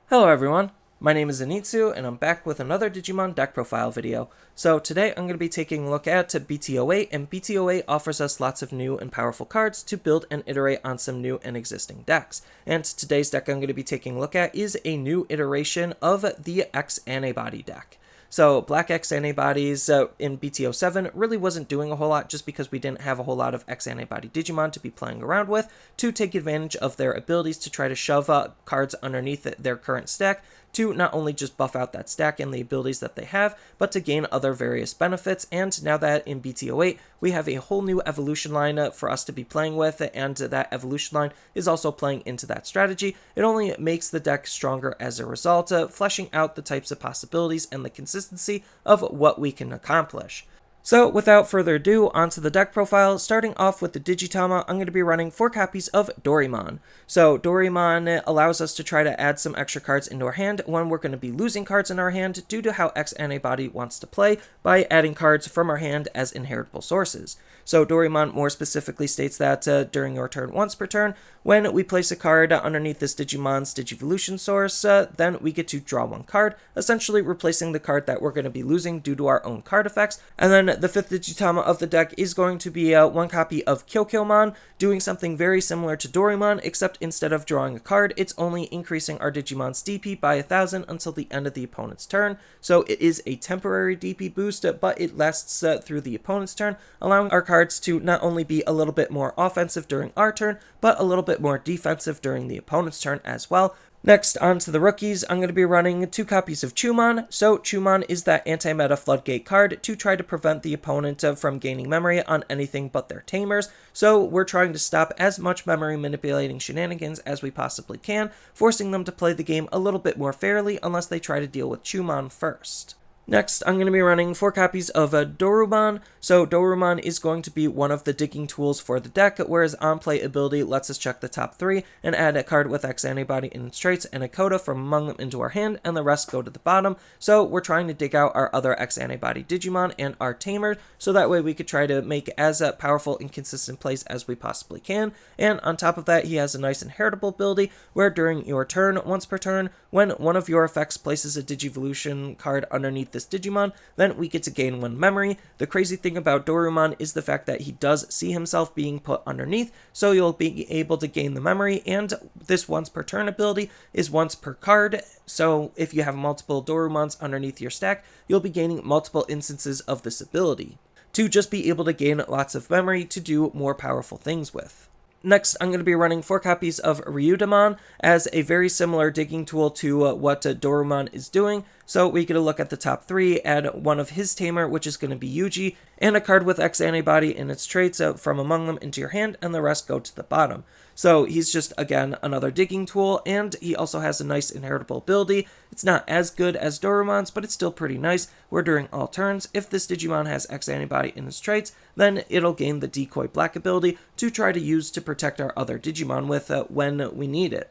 Hello everyone, my name is Zenitsu and I'm back with another Digimon deck profile video. So today I'm going to be taking a look at BT08, and BT08 offers us lots of new and powerful cards to build and iterate on some new and existing decks. And today's deck I'm going to be taking a look at is a new iteration of the X-Antibody deck. So Black X-Antibodies in BT07 really wasn't doing a whole lot just because we didn't have a whole lot of X-Antibody Digimon to be playing around with to take advantage of their abilities to try to shove cards underneath their current stack to not only just buff out that stack and the abilities that they have, but to gain other various benefits. And now that in BT08 we have a whole new evolution line for us to be playing with, and that evolution line is also playing into that strategy, it only makes the deck stronger as a result, fleshing out the types of possibilities and the consistency of what we can accomplish. So without further ado, onto the deck profile. Starting off with the Digitama, I'm going to be running 4 copies of Dorimon. So Dorimon allows us to try to add some extra cards into our hand when we're going to be losing cards in our hand due to how X-Antibody wants to play by adding cards from our hand as inheritable sources. So Dorimon more specifically states that during your turn once per turn, when we place a card underneath this Digimon's Digivolution source, then we get to draw 1 card, essentially replacing the card that we're going to be losing due to our own card effects. And then the 5th Digitama of the deck is going to be 1 copy of Kyokyomon, doing something very similar to Dorimon, except instead of drawing a card, it's only increasing our Digimon's DP by 1,000 until the end of the opponent's turn. So it is a temporary DP boost, but it lasts through the opponent's turn, allowing our cards to not only be a little bit more offensive during our turn, but a little bit more defensive during the opponent's turn as well. Next, on to the rookies, I'm going to be running 2 copies of Chuman. So Chuman is that anti-meta floodgate card to try to prevent the opponent from gaining memory on anything but their Tamers. So we're trying to stop as much memory manipulating shenanigans as we possibly can, forcing them to play the game a little bit more fairly unless they try to deal with Chuman first. Next, I'm going to be running 4 copies of Doruban. So Dorumon is going to be one of the digging tools for the deck, whereas on-play ability lets us check the top 3 and add a card with X-Antibody in its traits and a Kota from among them into our hand, and the rest go to the bottom. So we're trying to dig out our other X-Antibody Digimon and our Tamers, so that way we could try to make as powerful and consistent plays as we possibly can. And on top of that, he has a nice inheritable ability, where during your turn, once per turn, when one of your effects places a Digivolution card underneath this Digimon, then we get to gain 1 memory. The crazy thing about Dorumon is the fact that he does see himself being put underneath, so you'll be able to gain the memory, and this once per turn ability is once per card, so if you have multiple Dorumons underneath your stack, you'll be gaining multiple instances of this ability, to just be able to gain lots of memory to do more powerful things with. Next, I'm going to be running 4 copies of Ryudamon as a very similar digging tool to what Dorumon is doing. So we get a look at the top 3, add one of his tamer, which is going to be Yuji, and a card with X-Antibody in its traits from among them into your hand, and the rest go to the bottom. So he's just, again, another digging tool, and he also has a nice inheritable ability. It's not as good as Dorumon's, but it's still pretty nice, where during all turns, if this Digimon has X-Antibody in its traits, then it'll gain the Decoy Black ability to try to use to protect our other Digimon with when we need it.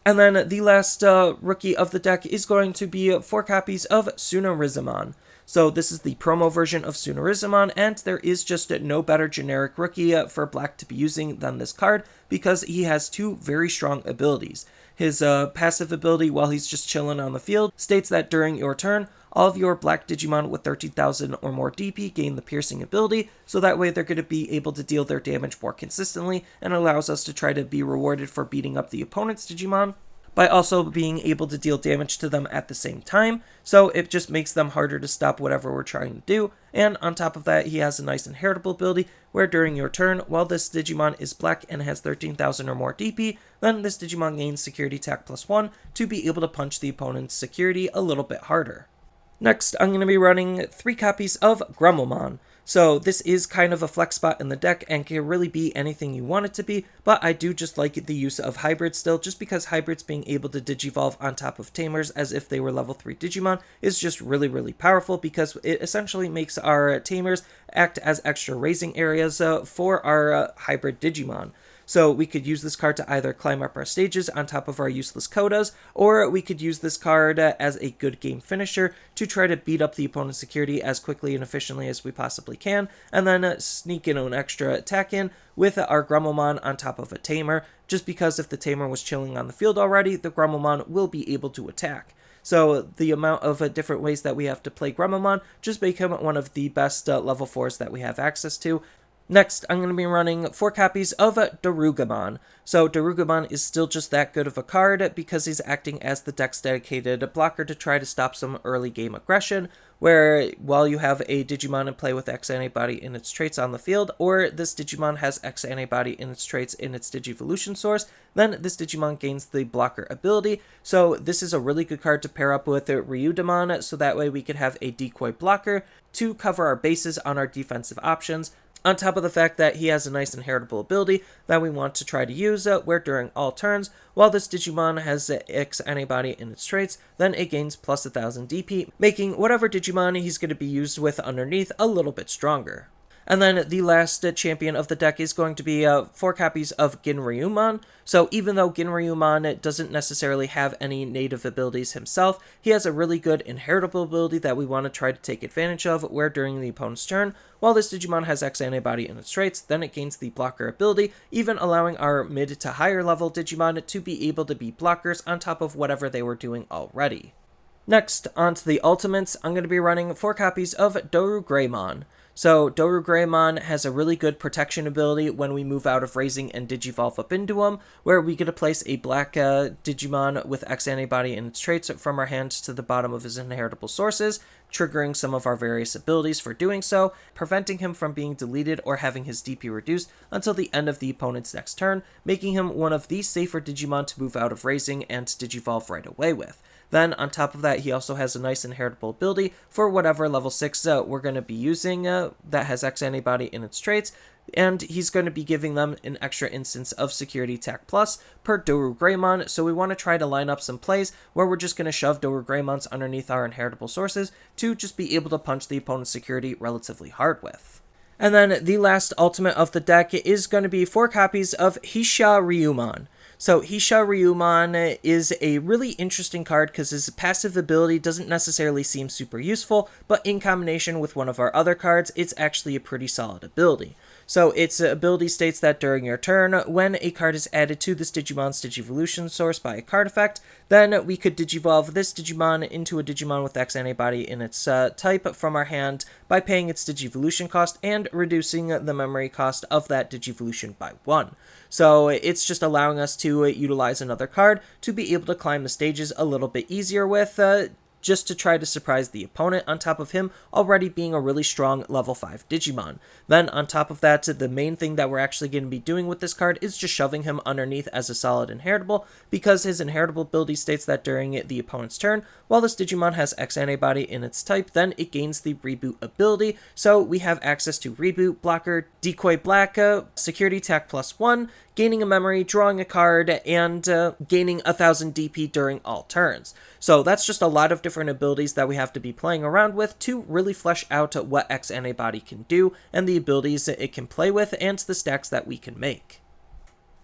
And then the last rookie of the deck is going to be 4 copies of Sunarizamon. So this is the promo version of Sunarizamon, and there is just no better generic rookie for Black to be using than this card, because he has 2 very strong abilities. His passive ability, while he's just chilling on the field, states that during your turn, all of your Black Digimon with 13,000 or more DP gain the piercing ability, so that way they're going to be able to deal their damage more consistently, and allows us to try to be rewarded for beating up the opponent's Digimon by also being able to deal damage to them at the same time, so it just makes them harder to stop whatever we're trying to do. And on top of that, he has a nice inheritable ability, where during your turn, while this Digimon is Black and has 13,000 or more DP, then this Digimon gains Security Attack +1 to be able to punch the opponent's security a little bit harder. Next, I'm going to be running 3 copies of Grumblemon. So this is kind of a flex spot in the deck and can really be anything you want it to be, but I do just like the use of hybrids still, just because hybrids being able to digivolve on top of Tamers as if they were level 3 Digimon is just really, really powerful, because it essentially makes our Tamers act as extra raising areas for our hybrid Digimon. So we could use this card to either climb up our stages on top of our useless Kotas, or we could use this card as a good game finisher to try to beat up the opponent's security as quickly and efficiently as we possibly can, and then sneak in an extra attack in with our Grumblemon on top of a Tamer, just because if the Tamer was chilling on the field already, the Grumblemon will be able to attack. So the amount of different ways that we have to play Grumblemon just make him one of the best level 4s that we have access to. Next, I'm going to be running 4 copies of Dorugamon. So Dorugamon is still just that good of a card because he's acting as the deck's dedicated blocker to try to stop some early game aggression, where while you have a Digimon in play with X-Antibody in its traits on the field, or this Digimon has X-Antibody in its traits in its Digivolution source, then this Digimon gains the blocker ability. So this is a really good card to pair up with Ryudamon, so that way we could have a decoy blocker to cover our bases on our defensive options, on top of the fact that he has a nice inheritable ability that we want to try to use, where during all turns, while this Digimon has X-Antibody in its traits, then it gains plus 1000 DP, making whatever Digimon he's going to be used with underneath a little bit stronger. And then the last champion of the deck is going to be 4 copies of Ginryumon. So even though Ginryumon doesn't necessarily have any native abilities himself, he has a really good inheritable ability that we want to try to take advantage of, where during the opponent's turn, while this Digimon has X-Antibody in its traits, then it gains the blocker ability, even allowing our mid to higher level Digimon to be able to be blockers on top of whatever they were doing already. Next, onto the ultimates, I'm going to be running 4 copies of DoruGreymon. So DoruGreymon has a really good protection ability when we move out of Raising and Digivolve up into him, where we get to place a black Digimon with X-Antibody in its traits from our hand to the bottom of his inheritable sources, triggering some of our various abilities for doing so, preventing him from being deleted or having his DP reduced until the end of the opponent's next turn, making him one of the safer Digimon to move out of Raising and Digivolve right away with. Then, on top of that, he also has a nice inheritable ability for whatever level 6 we're going to be using that has X-Antibody in its traits, and he's going to be giving them an extra instance of Security Attack Plus per DoruGreymon, so we want to try to line up some plays where we're just going to shove DoruGreymons underneath our inheritable sources to just be able to punch the opponent's security relatively hard with. And then the last ultimate of the deck is going to be 4 copies of Hisyaryumon. So Hisyaryumon is a really interesting card because his passive ability doesn't necessarily seem super useful, but in combination with one of our other cards, it's actually a pretty solid ability. So its ability states that during your turn, when a card is added to this Digimon's Digivolution source by a card effect, then we could Digivolve this Digimon into a Digimon with X-Antibody in its type from our hand by paying its Digivolution cost and reducing the memory cost of that Digivolution by 1. So it's just allowing us to utilize another card to be able to climb the stages a little bit easier with, just to try to surprise the opponent, on top of him already being a really strong level 5 Digimon. Then on top of that, the main thing that we're actually going to be doing with this card is just shoving him underneath as a solid inheritable, because his inheritable ability states that during the opponent's turn, while this Digimon has X-Antibody in its type, then it gains the Reboot ability, so we have access to Reboot, Blocker, Decoy Black, Security Attack plus 1, gaining a memory, drawing a card, and gaining 1000 DP during all turns. So that's just a lot of different abilities that we have to be playing around with to really flesh out what X-Antibody can do, and the abilities that it can play with, and the stacks that we can make.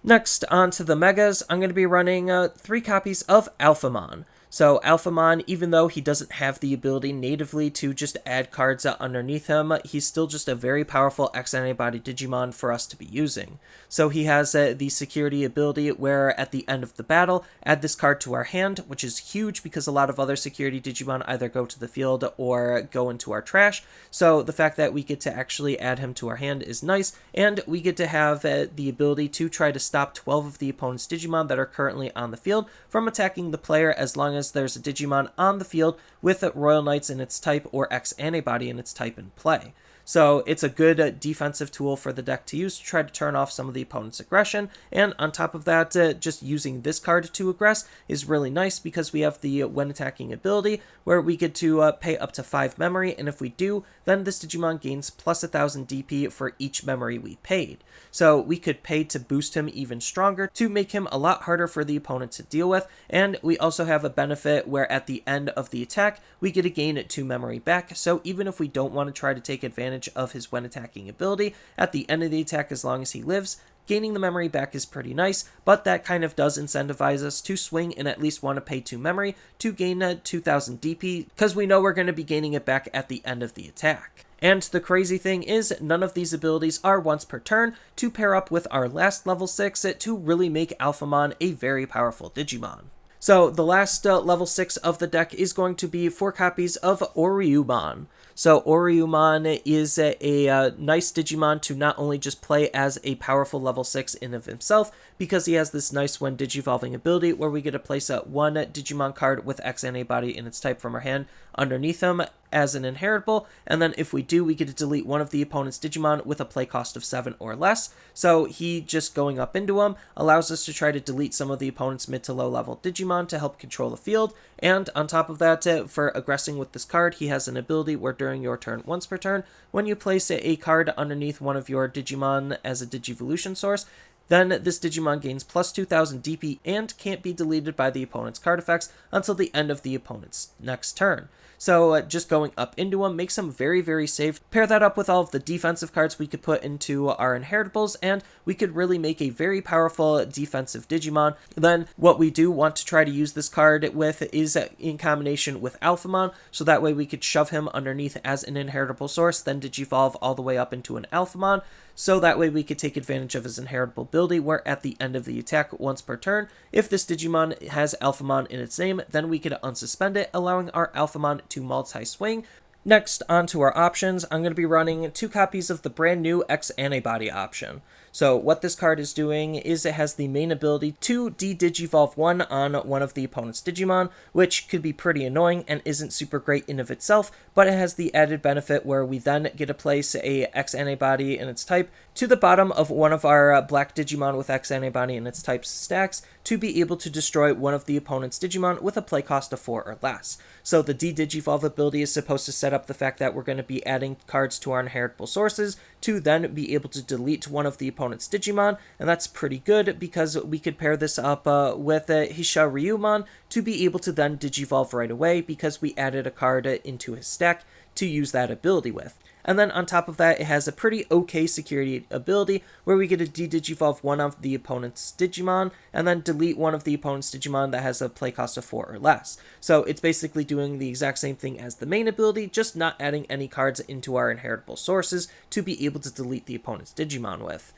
Next, on to the Megas, I'm going to be running 3 copies of Alphamon. So Alphamon, even though he doesn't have the ability natively to just add cards underneath him, he's still just a very powerful X-Antibody Digimon for us to be using. So he has the security ability where at the end of the battle, add this card to our hand, which is huge because a lot of other security Digimon either go to the field or go into our trash. So the fact that we get to actually add him to our hand is nice, and we get to have the ability to try to stop 12 of the opponent's Digimon that are currently on the field from attacking the player, as long as there's a Digimon on the field with Royal Knights in its type or X-Antibody in its type in play. So it's a good defensive tool for the deck to use to try to turn off some of the opponent's aggression, and on top of that, just using this card to aggress is really nice because we have the when attacking ability where we get to pay up to 5 memory, and if we do, then this Digimon gains plus 1000 DP for each memory we paid. So we could pay to boost him even stronger to make him a lot harder for the opponent to deal with, and we also have a benefit where at the end of the attack, we get to gain 2 memory back, so even if we don't want to try to take advantage of his when attacking ability, at the end of the attack, as long as he lives, gaining the memory back is pretty nice, but that kind of does incentivize us to swing and at least want to pay 2 memory to gain 2000 DP, because we know we're going to be gaining it back at the end of the attack. And the crazy thing is, none of these abilities are once per turn to pair up with our last level 6 to really make Alphamon a very powerful Digimon. So the last level 6 of the deck is going to be 4 copies of Ouryumon. So Ouryumon is a nice Digimon to not only just play as a powerful level 6 in of himself, because he has this nice when Digivolving ability where we get to place one Digimon card with X-Antibody in its type from our hand underneath him as an inheritable, and then if we do, we get to delete one of the opponent's Digimon with a play cost of 7 or less. So he just going up into him allows us to try to delete some of the opponent's mid to low level Digimon to help control the field, and on top of that, for aggressing with this card, he has an ability where during your turn once per turn, when you place a card underneath one of your Digimon as a Digivolution source, then this Digimon gains plus 2000 DP and can't be deleted by the opponent's card effects until the end of the opponent's next turn. So just going up into him makes him very, very safe. Pair that up with all of the defensive cards we could put into our inheritables, and we could really make a very powerful defensive Digimon. Then what we do want to try to use this card with is in combination with Alphamon, so that way we could shove him underneath as an inheritable source, then Digivolve all the way up into an Alphamon. So that way we could take advantage of his inheritable ability, where at the end of the attack once per turn, if this Digimon has Alphamon in its name, then we could unsuspend it, allowing our Alphamon to multi-swing. Next, on to our options, I'm going to be running 2 copies of the brand new X-Antibody option. So what this card is doing is it has the main ability to de-Digivolve 1 on one of the opponent's Digimon, which could be pretty annoying and isn't super great in of itself, but it has the added benefit where we then get to place a X-Antibody in its type to the bottom of one of our black Digimon with X-Antibody in its type's stacks to be able to destroy one of the opponent's Digimon with a play cost of 4 or less. So the de-Digivolve ability is supposed to set up the fact that we're going to be adding cards to our inheritable sources to then be able to delete one of the opponent's Digimon, and that's pretty good because we could pair this up with Hisyaryumon to be able to then Digivolve right away because we added a card into his stack to use that ability with. And then on top of that, it has a pretty okay security ability where we get to de-Digivolve one of the opponent's Digimon and then delete one of the opponent's Digimon that has a play cost of 4 or less. So it's basically doing the exact same thing as the main ability, just not adding any cards into our inheritable sources to be able to delete the opponent's Digimon with.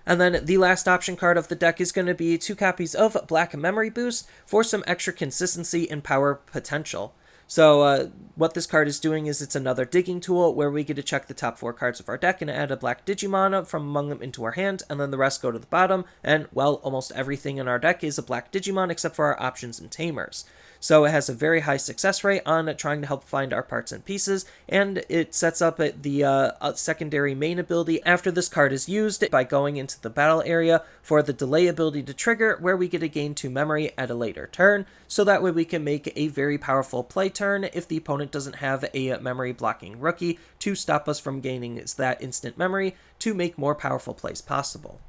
And then the last option card of the deck is going to be 2 copies of Black Memory Boost for some extra consistency and power potential. So what this card is doing is it's another digging tool where we get to check the top 4 cards of our deck and add a black Digimon from among them into our hand, and then the rest go to the bottom, and well, almost everything in our deck is a black Digimon except for our options and Tamers. So it has a very high success rate on trying to help find our parts and pieces, and it sets up the secondary main ability after this card is used by going into the battle area for the delay ability to trigger, where we get to gain 2 memory at a later turn, so that way we can make a very powerful play turn if the opponent doesn't have a memory blocking rookie to stop us from gaining that instant memory to make more powerful plays possible.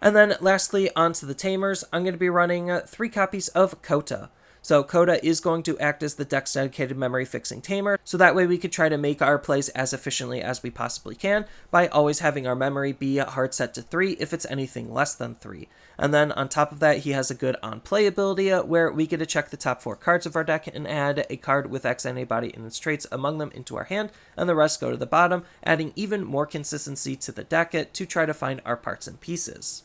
And then lastly, onto the Tamers, I'm going to be running 3 copies of Kota. So Kota is going to act as the deck's dedicated memory fixing tamer, so that way we could try to make our plays as efficiently as we possibly can by always having our memory be hard set to 3 if it's anything less than 3. And then on top of that, he has a good on-play ability where we get to check the top 4 cards of our deck and add a card with X-Antibody in its traits among them into our hand, and the rest go to the bottom, adding even more consistency to the deck to try to find our parts and pieces.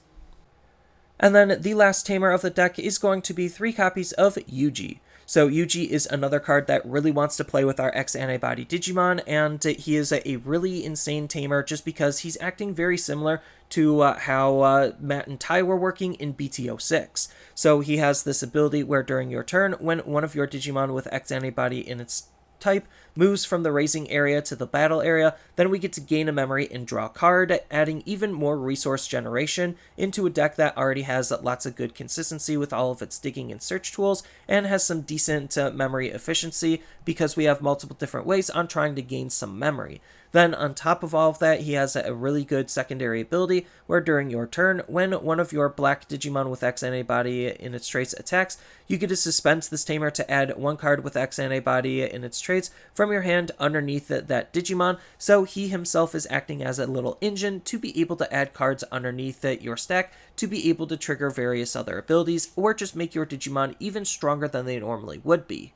And then the last tamer of the deck is going to be 3 copies of Yuji. So Yuji is another card that really wants to play with our X-Antibody Digimon, and he is a really insane tamer just because he's acting very similar to how Matt and Ty were working in BT06. So he has this ability where during your turn, when one of your Digimon with X-Antibody in its type moves from the raising area to the battle area, then we get to gain a memory and draw a card, adding even more resource generation into a deck that already has lots of good consistency with all of its digging and search tools, and has some decent memory efficiency because we have multiple different ways on trying to gain some memory. Then on top of all of that, he has a really good secondary ability where during your turn, when one of your black Digimon with X-Antibody in its traits attacks, you get to suspend this tamer to add one card with X-Antibody in its traits from your hand underneath that Digimon, so he himself is acting as a little engine to be able to add cards underneath your stack to be able to trigger various other abilities, or just make your Digimon even stronger than they normally would be.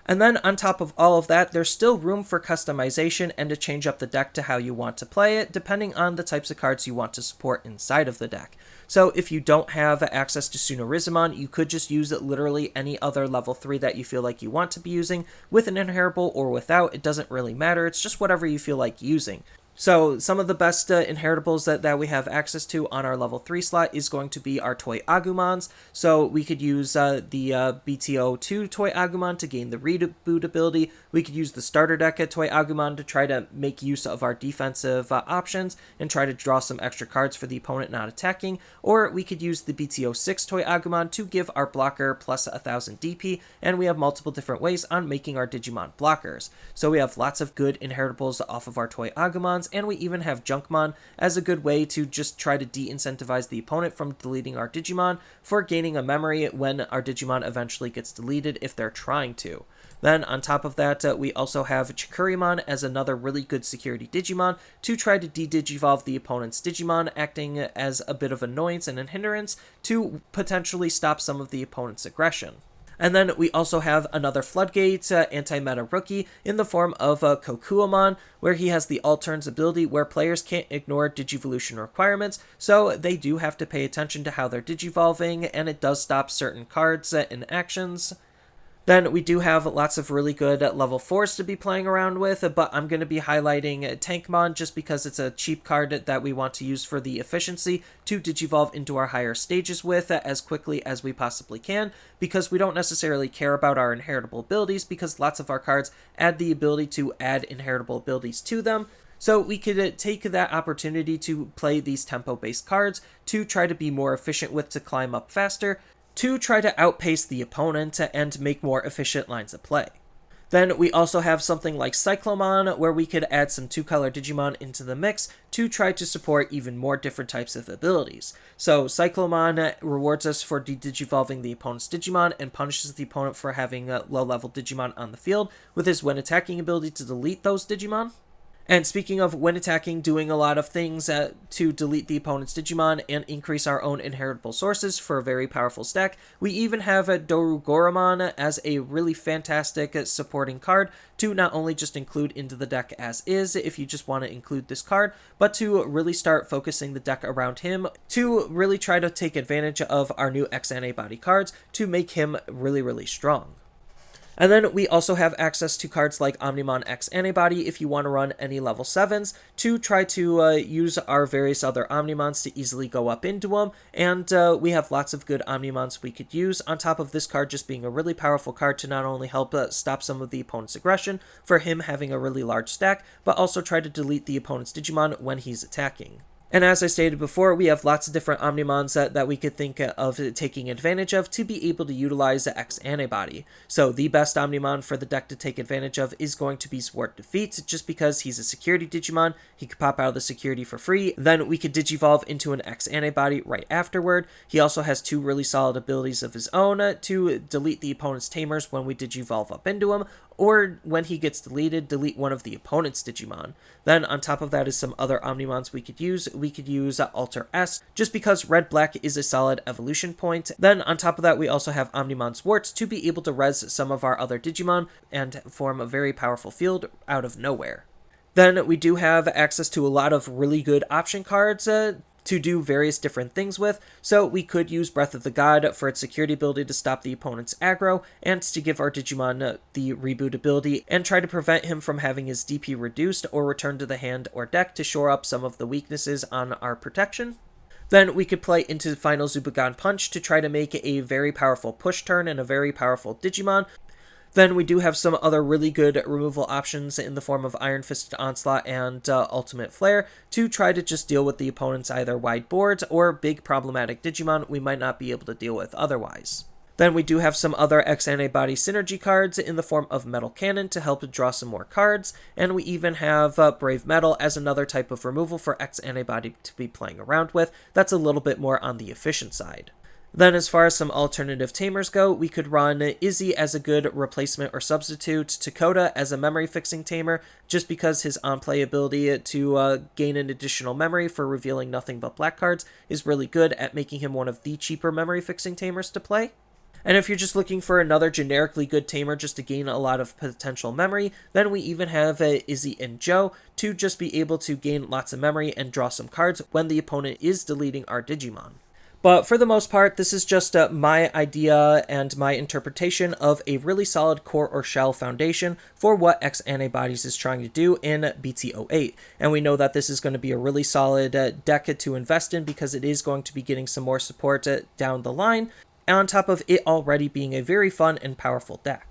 And then on top of all of that, there's still room for customization and to change up the deck to how you want to play it, depending on the types of cards you want to support inside of the deck. So if you don't have access to Sunarizamon, you could just use literally any other level 3 that you feel like you want to be using, with an inheritable or without. It doesn't really matter, it's just whatever you feel like using. So some of the best inheritables that we have access to on our level 3 slot is going to be our Toy Agumons. So we could use the BT02 Toy Agumon to gain the reboot ability. We could use the starter deck Toy Agumon to try to make use of our defensive options and try to draw some extra cards for the opponent not attacking. Or we could use the BT06 Toy Agumon to give our blocker plus 1000 DP, and we have multiple different ways on making our Digimon blockers. So we have lots of good inheritables off of our Toy Agumons, and we even have Junkmon as a good way to just try to de-incentivize the opponent from deleting our Digimon for gaining a memory when our Digimon eventually gets deleted if they're trying to. Then on top of that, we also have Chuumon as another really good security Digimon to try to de-digivolve the opponent's Digimon, acting as a bit of annoyance and a hindrance to potentially stop some of the opponent's aggression. And then we also have another Floodgate anti-meta rookie in the form of Kyokyomon, where he has the All Turns ability where players can't ignore Digivolution requirements, so they do have to pay attention to how they're Digivolving, and it does stop certain cards and actions. Then we do have lots of really good level 4s to be playing around with, but I'm going to be highlighting Tankmon just because it's a cheap card that we want to use for the efficiency to Digivolve into our higher stages with as quickly as we possibly can, because we don't necessarily care about our inheritable abilities because lots of our cards add the ability to add inheritable abilities to them. So we could take that opportunity to play these tempo-based cards to try to be more efficient with to climb up faster, to try to outpace the opponent and make more efficient lines of play. Then we also have something like Cyclomon, where we could add some 2-color Digimon into the mix to try to support even more different types of abilities. So Cyclomon rewards us for de-digivolving the opponent's Digimon and punishes the opponent for having low-level Digimon on the field with his when attacking ability to delete those Digimon. And speaking of when attacking, doing a lot of things to delete the opponent's Digimon and increase our own inheritable sources for a very powerful stack, we even have Dorumon as a really fantastic supporting card to not only just include into the deck as is, if you just want to include this card, but to really start focusing the deck around him, to really try to take advantage of our new X-Antibody cards to make him really, really strong. And then we also have access to cards like Omnimon X-Antibody if you want to run any level 7s to try to use our various other Omnimons to easily go up into them, and we have lots of good Omnimons we could use, on top of this card just being a really powerful card to not only help stop some of the opponent's aggression for him having a really large stack, but also try to delete the opponent's Digimon when he's attacking. And as I stated before, we have lots of different Omnimons that we could think of taking advantage of to be able to utilize X-Antibody. So the best Omnimon for the deck to take advantage of is going to be Sword Defeat, just because he's a security Digimon, he could pop out of the security for free, then we could Digivolve into an X-Antibody right afterward. He also has 2 really solid abilities of his own to delete the opponent's Tamers when we Digivolve up into him, or when he gets deleted, delete one of the opponent's Digimon. Then on top of that is some other Omnimons we could use. We could use Alter S, just because Red-Black is a solid evolution point. Then on top of that we also have Omnimon Swartz to be able to res some of our other Digimon and form a very powerful field out of nowhere. Then we do have access to a lot of really good option cards to do various different things with, so we could use Breath of the God for its security ability to stop the opponent's aggro, and to give our Digimon the reboot ability, and try to prevent him from having his DP reduced or return to the hand or deck to shore up some of the weaknesses on our protection. Then we could play into Final Zubagon Punch to try to make a very powerful push turn and a very powerful Digimon. Then we do have some other really good removal options in the form of Iron Fisted Onslaught and Ultimate Flare to try to just deal with the opponent's either wide boards or big problematic Digimon we might not be able to deal with otherwise. Then we do have some other X-Antibody synergy cards in the form of Metal Cannon to help draw some more cards, and we even have Brave Metal as another type of removal for X-Antibody to be playing around with. That's a little bit more on the efficient side. Then as far as some alternative Tamers go, we could run Izzy as a good replacement or substitute to Kota as a memory fixing Tamer, just because his on-play ability to gain an additional memory for revealing nothing but black cards is really good at making him one of the cheaper memory fixing Tamers to play. And if you're just looking for another generically good Tamer just to gain a lot of potential memory, then we even have Izzy and Joe to just be able to gain lots of memory and draw some cards when the opponent is deleting our Digimon. But for the most part, this is just my idea and my interpretation of a really solid core or shell foundation for what X-Antibodies is trying to do in BT08. And we know that this is going to be a really solid deck to invest in because it is going to be getting some more support down the line, on top of it already being a very fun and powerful deck.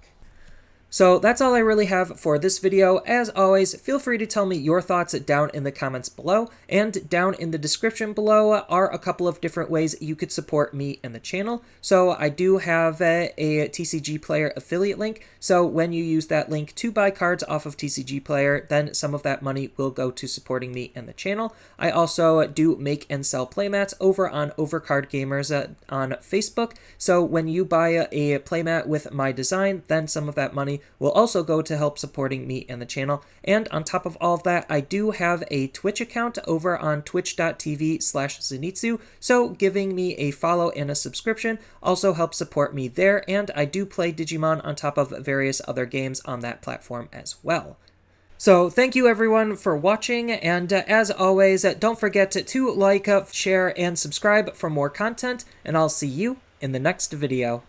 So that's all I really have for this video. As always, feel free to tell me your thoughts down in the comments below, and down in the description below are a couple of different ways you could support me and the channel. So I do have a TCG Player affiliate link, so when you use that link to buy cards off of TCG Player, then some of that money will go to supporting me and the channel. I also do make and sell playmats over on Overcard Gamers on Facebook, so when you buy a playmat with my design, then some of that money will also go to help supporting me and the channel. And on top of all of that, I do have a Twitch account over on twitch.tv/Zenitsu, so giving me a follow and a subscription also helps support me there, and I do play Digimon on top of various other games on that platform as well. So thank you everyone for watching, and as always, don't forget to like, share, and subscribe for more content, and I'll see you in the next video.